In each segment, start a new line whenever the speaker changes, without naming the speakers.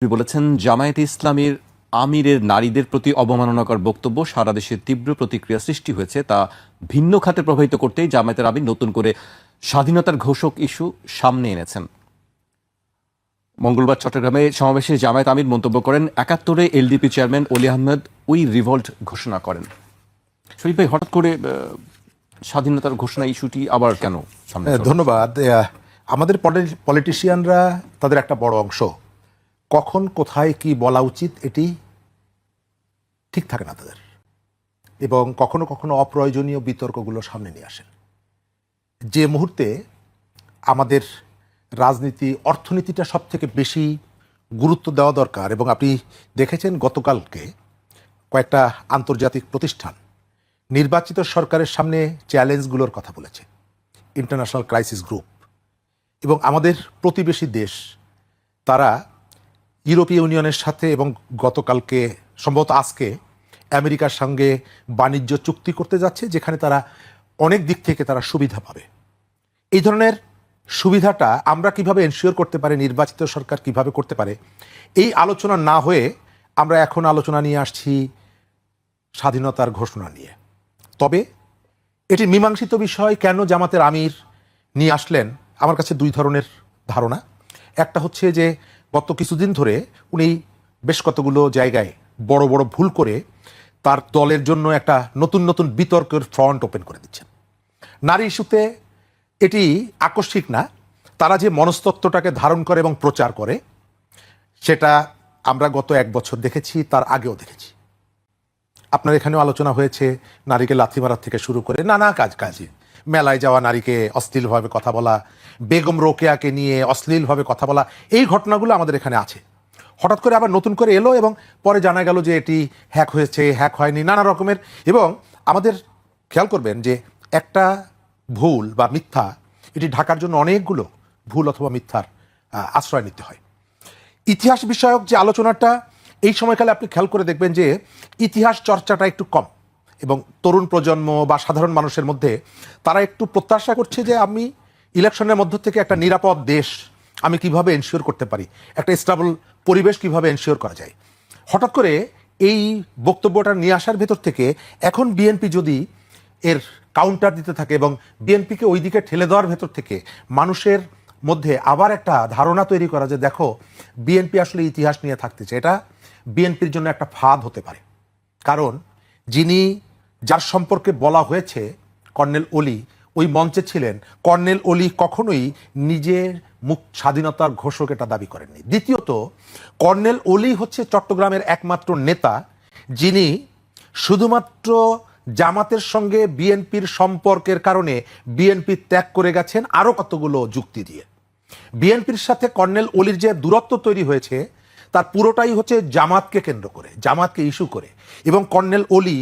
তিনি বলেছেন, জামায়াতে ইসলামীর আমিরের নারীদের প্রতি অবমাননাকর বক্তব্য সারা দেশে তীব্র প্রতিক্রিয়া সৃষ্টি হয়েছে। তা ভিন্ন খাতে প্রভাবিত করতেই জামায়াতের আমির নতুন করে স্বাধীনতার ঘোষক ইস্যু সামনে এনেছেন। মঙ্গলবার চট্টগ্রামে সমাবেশে জামায়াত আমির মন্তব্য করেন, ৭১-এ LDP chairman Oli Ahmed we revolt ঘোষণা করেন। শরীফ ভাই, হঠাৎ করে স্বাধীনতার ঘোষণা ইস্যুটি আবার কেন সামনে?
ধন্যবাদ। আমাদের পলিটিশিয়ানরা তাদের একটা বড় অংশ কখন কোথায় কি বলা উচিত এটি ঠিক থাকে না তাদের, এবং কখনো কখনো অপ্রয়োজনীয় বিতর্কগুলো সামনে নিয়ে আসেন। যে মুহূর্তে আমাদের রাজনীতি অর্থনীতিটা সব থেকে বেশি গুরুত্ব দেওয়া দরকার, এবং আপনি দেখেছেন গতকালকে কয়েকটা আন্তর্জাতিক প্রতিষ্ঠান নির্বাচিত সরকারের সামনে চ্যালেঞ্জগুলোর কথা বলেছে, ইন্টারন্যাশনাল ক্রাইসিস গ্রুপ এবং আমাদের প্রতিবেশী দেশ, তারা ইউরোপীয় ইউনিয়নের সাথে এবং গতকালকে সম্ভবত আজকে আমেরিকার সঙ্গে বাণিজ্য চুক্তি করতে যাচ্ছে, যেখানে তারা অনেক দিক থেকে তারা সুবিধা পাবে। এই ধরনের সুবিধাটা আমরা কিভাবে এনশিওর করতে পারি, নির্বাচিত সরকার কিভাবে করতে পারে, এই আলোচনা না হয়ে আমরা এখন আলোচনা নিয়ে আসছি স্বাধীনতার ঘোষণা নিয়ে। তবে এটি মীমাংসিত বিষয় কেন জামাতের আমির নিয়ে আসলেন, আমার কাছে দুই ধরনের ধারণা। একটা হচ্ছে যে গত কিছুদিন ধরে উনি বেশ কতগুলো জায়গায় বড় বড় ভুল করে তার দলের জন্য একটা নতুন নতুন বিতর্কের ফ্রন্ট ওপেন করে দিচ্ছেন। নারী ইস্যুতে এটি আকস্মিক না, তারা যে মনস্তত্ত্বটাকে ধারণ করে এবং প্রচার করে সেটা আমরা গত এক বছর দেখেছি, তার আগেও দেখেছি। আপনার এখানেও আলোচনা হয়েছে নারীকে লাথি মারার থেকে শুরু করে নানা কাজে, মেলায় যাওয়া নারীকে অশ্লীলভাবে কথা বলা, বেগম রোকেয়াকে নিয়ে অশ্লীলভাবে কথা বলা, এই ঘটনাগুলো আমাদের এখানে আছে। হঠাৎ করে আবার নতুন করে এলো এবং পরে জানা গেল যে এটি হ্যাক হয়েছে, হ্যাক হয়নি, নানা রকমের। এবং আমাদের খেয়াল করবেন যে একটা ভুল বা মিথ্যা, এটি ঢাকার জন্য অনেকগুলো ভুল অথবা মিথ্যার আশ্রয় নিতে হয়। ইতিহাস বিষয়ক যে আলোচনাটা এই সময়কালে আপনি খেয়াল করে দেখবেন যে ইতিহাস চর্চাটা একটু কম, এবং তরুণ প্রজন্ম বা সাধারণ মানুষের মধ্যে তারা একটু প্রত্যাশা করছে যে আমি ইলেকশনের মধ্য থেকে একটা নিরাপদ দেশ আমি কিভাবে এনশিওর করতে পারি, একটা স্টেবল পরিবেশ কিভাবে এনশিওর করা যায়। হঠাৎ করে এই বক্তব্যটা নিয়ে আসার ভেতর থেকে এখন বিএনপি যদি এর কাউন্টার দিতে থাকে এবং বিএনপিকে ওই দিকে ঠেলে দেওয়ার ভেতর থেকে মানুষের মধ্যে আবার একটা ধারণা তৈরি করা যে দেখো বিএনপি আসলে ইতিহাস নিয়ে থাকতে চায়, এটা বিএনপির জন্য একটা ফাঁদ হতে পারে। কারণ যার সম্পর্কে বলা হয়েছে কর্নেল অলি ওই মঞ্চে ছিলেন, কর্নেল অলি কখনোই নিজের স্বাধীনতার ঘোষক এটা দাবি করেননি। দ্বিতীয়ত, কর্নেল অলি হচ্ছে চট্টগ্রামের একমাত্র নেতা যিনি শুধুমাত্র জামাতের সঙ্গে বিএনপির সম্পর্কের কারণে বিএনপি ত্যাগ করে গেছেন আরও কতগুলো যুক্তি দিয়ে। বিএনপির সাথে কর্নেল অলির যে দূরত্ব তৈরি হয়েছে তার পুরোটাই হচ্ছে জামাতকে কেন্দ্র করে, জামাতকে ইস্যু করে। এবং কর্নেল অলি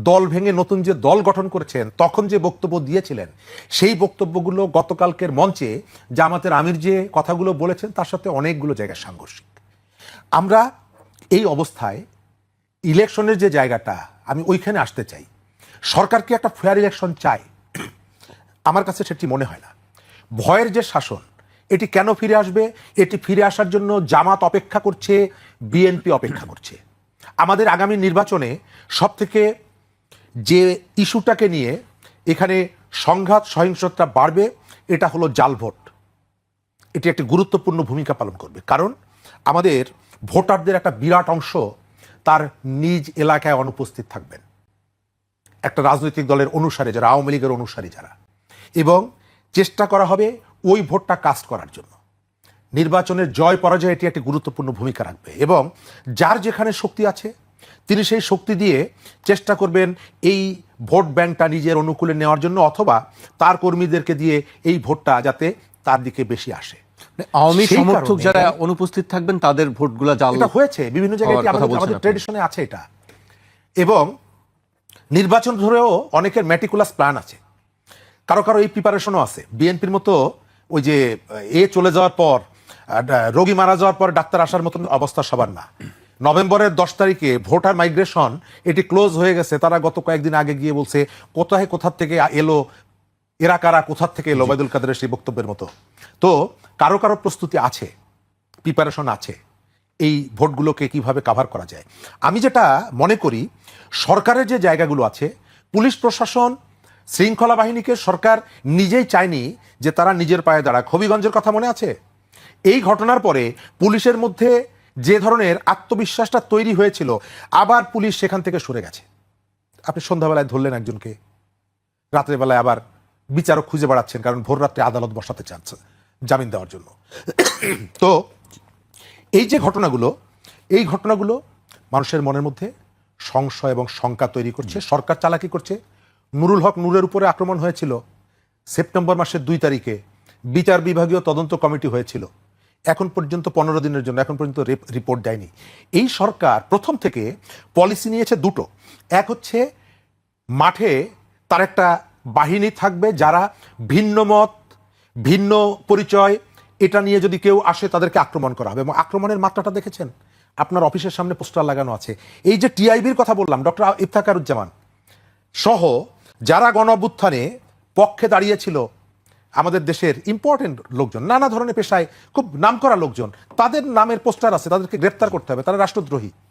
দল ভেঙে নতুন যে দল গঠন করেছেন তখন যে বক্তব্য দিয়েছিলেন সেই বক্তব্যগুলো গতকালকের মঞ্চে জামাতের আমির যে কথাগুলো বলেছেন তার সাথে অনেকগুলো জায়গায় সাংঘর্ষিক। আমরা এই অবস্থায় ইলেকশনের যে জায়গাটা, আমি ওইখানে আসতে চাই। সরকার কি একটা ফেয়ার ইলেকশন চায়? আমার কাছে সেটি মনে হয় না। ভয়ের যে শাসন, এটি কেন ফিরে আসবে? এটি ফিরে আসার জন্য জামাত অপেক্ষা করছে, বিএনপি অপেক্ষা করছে। আমাদের আগামী নির্বাচনে সবথেকে যে ইস্যুটাকে নিয়ে এখানে সংঘাত সহিংসতা বাড়বে এটা হলো জাল ভোট। এটি একটি গুরুত্বপূর্ণ ভূমিকা পালন করবে, কারণ আমাদের ভোটারদের একটা বিরাট অংশ তার নিজ এলাকায় অনুপস্থিত থাকবেন, একটা রাজনৈতিক দলের অনুসারী যারা, আওয়ামী লীগের অনুসারী যারা, এবং চেষ্টা করা হবে ওই ভোটটা কাস্ট করার জন্য। নির্বাচনের জয় পরাজয় এটি একটি গুরুত্বপূর্ণ ভূমিকা রাখবে, এবং যার যেখানে শক্তি আছে তিনি সেই শক্তি দিয়ে চেষ্টা করবেন এই ভোট ব্যাংকটা নিজের অনুকূলে নেওয়ার জন্য, অথবা তার কর্মীদেরকে দিয়ে এই ভোটটা যাতে তার দিকে বেশি আসে।
আওয়ামী সমর্থক যারা অনুপস্থিত থাকবেন তাদের ভোটগুলো জাল
হয়েছে বিভিন্ন জায়গায়, আমাদের ট্রেডিশনে আছে এটা। এবং নির্বাচন ধরেও অনেকের ম্যাটিকুলাস প্ল্যান আছে, কারো কারো এই প্রিপারেশনও আছে। বিএনপির মতো ওই যে চলে যাওয়ার পর, রোগী মারা যাওয়ার পর ডাক্তার আসার মতন অবস্থা সবার না। নভেম্বরের 10 তারিখে ভোটার মাইগ্রেশন এটি ক্লোজ হয়ে গেছে, তারা গত কয়েকদিন আগে গিয়ে বলছে কোথা থেকে এলো, এরা কারা, কোথা থেকে এলো, ওবায়দুল কাদেরের সেই বক্তব্যের মতো। তো কারো কারো প্রস্তুতি আছে, প্রিপারেশন আছে। এই ভোটগুলোকে কিভাবে কাভার করা যায়। আমি যেটা মনে করি, সরকারের যে জায়গাগুলো আছে, পুলিশ প্রশাসন, শৃঙ্খলা বাহিনীকে সরকার নিজেই চায়নি যে তারা নিজের পায়ে দাঁড়াক। হবিগঞ্জের কথা মনে আছে? এই ঘটনার পরে পুলিশের মধ্যে যে ধরনের আত্মবিশ্বাসটা তৈরি হয়েছিল, আবার পুলিশ সেখান থেকে সরে গেছে। আপনি সন্ধ্যাবেলায় ধরলেন একজনকে, রাত্রেবেলায় আবার বিচারক খুঁজে বেড়াচ্ছেন, কারণ ভোর রাত্রে আদালত বসাতে চাচ্ছে জামিন দেওয়ার জন্য। তো এই যে ঘটনাগুলো, এই ঘটনাগুলো মানুষের মনের মধ্যে সংশয় এবং শঙ্কা তৈরি করছে। সরকার চালাকি করছে। নুরুল হক নূরের উপরে আক্রমণ হয়েছিল সেপ্টেম্বর মাসের 2 তারিখে, বিচার বিভাগীয় তদন্ত কমিটি হয়েছিল, এখন পর্যন্ত 15 দিনের জন্য এখন পর্যন্ত রিপোর্ট দেয়নি। এই সরকার প্রথম থেকে পলিসি নিয়েছে দুটো। এক হচ্ছে মাঠে তার একটা বাহিনী থাকবে যারা ভিন্ন মত, ভিন্ন পরিচয়, এটা নিয়ে যদি কেউ আসে তাদেরকে আক্রমণ করা হবে। এবং আক্রমণের মাত্রাটা দেখেছেন, আপনার অফিসের সামনে পোস্টার লাগানো আছে। এই যে টিআইবির কথা বললাম, ডক্টর ইফতেখারুজ্জামান সহ যারা গণ অভ্যুত্থানে পক্ষে দাঁড়িয়েছিল, আমাদের দেশের ইম্পর্টেন্ট লোকজন, নানা ধরনের পেশায় খুব নামকরা লোকজন, তাদের নামের পোস্টার আছে। তাদেরকে গ্রেপ্তার করতে হবে, তারা রাষ্ট্রদ্রোহী।